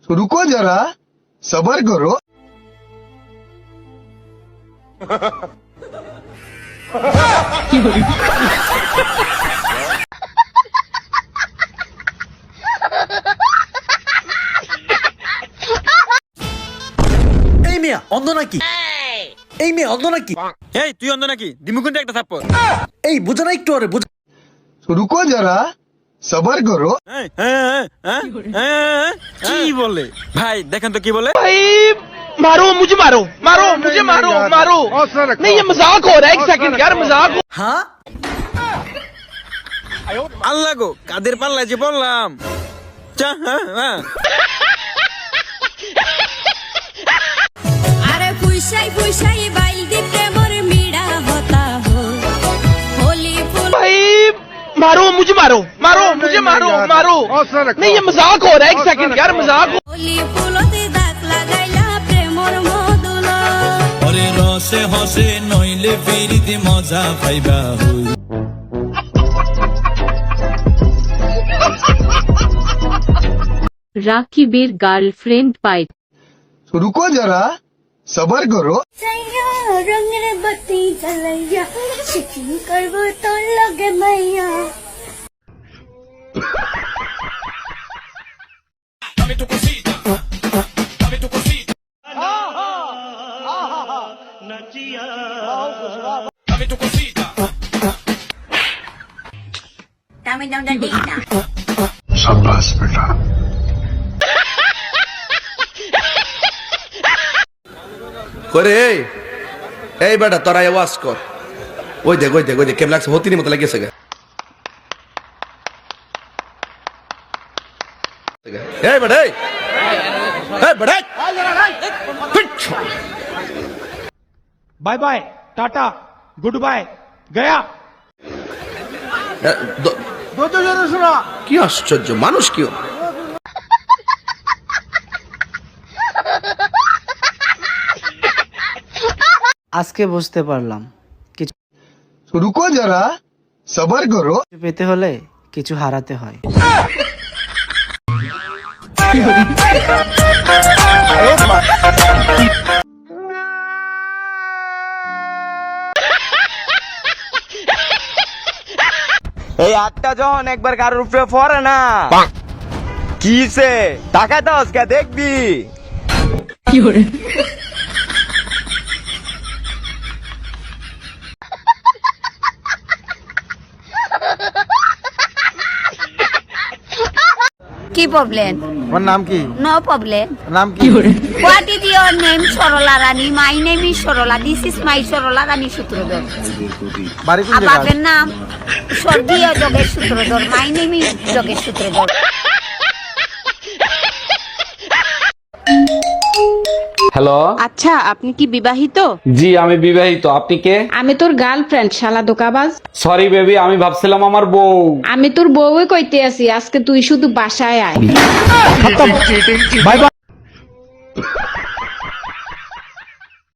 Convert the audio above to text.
रुको जरा सबर करो। এই মিয়া অন্ধ নাকি? এই মেয়ে অন্ধ নাকি? এই তুই অন্ধ নাকি? দিমু কিন্তু একটা থাপ্পড়। এই বুঝো না একটু আরে বুঝো। रुको जरा सबर करो। কি বলে ভাই? দেখেন তো কি বলে। मारो मुझे मारो मारो मुझे मारो मारो नहीं ये मजाक हो रहा है एक सेकंड यार मजाक হ্যাঁ আল্লাহ গো কাদের পাল্লায় যে বললাম। अरे फुशाई फुशाई बाइल दिखे मोर मीड़ा होता हो होली फुल भाई मारो मुझे मारो मारो मुझे मारो मारो नहीं ये मजाक हो रहा है एक सेकंड यार मजाक होली फुलते दाग लागाइला प्रेमर मधुला ওরে রসে হসে নইলে ফিরিতে মজা পাইবা হই। রাকিবের গার্লফ্রেন্ড পাই। रुको जरा सबर करो। सैया रंग रे बत्ती जलैया शिकिंग करबो तो लगे मैया Dami dam da dina शाबाश बेटा। করে এই বেটা তোরা আওয়াজ কর। ওই দেখ ওই দেখ ওই দেখ কেমন লাগছে হতিনি মতো লাগিয়েছে গে। এই বেটা এই বেটা bye bye tata good bye गया কি আশ্চর্য মানুষ কি আজকে বুঝতে পারলাম কিছু रुको जरा सबर करो। পেতে হলে কিছু হারাতে হয়। এই আটটা যখন একবার কারোর উপরে পড়ে না কিসে তাকায় তো আজকে দেখবি। কি প্রবলেম ওর নাম কি? নো প্রবলেম নাম কি? What is your name Sarala Rani my name is Sarala this is my Sarala Rani Sutradhar বাড়ি কোন জায়গা? বাপের নাম স্বর্গীয় Jogesh Sutradhar my name is Jogesh Sutradhar hello, আচ্ছা আপনি কি বিবাহিত? জি আমি বিবাহিত। আপনি কে? আমি তোর গার্লফ্রেন্ড শালা দোকাবাজ। সরি বেবি, আমি ভাবছিলাম আমার বউ। আমি তোর বউই কইতে আছি আজকে তুই শুধু বাসায় আয়। Bye bye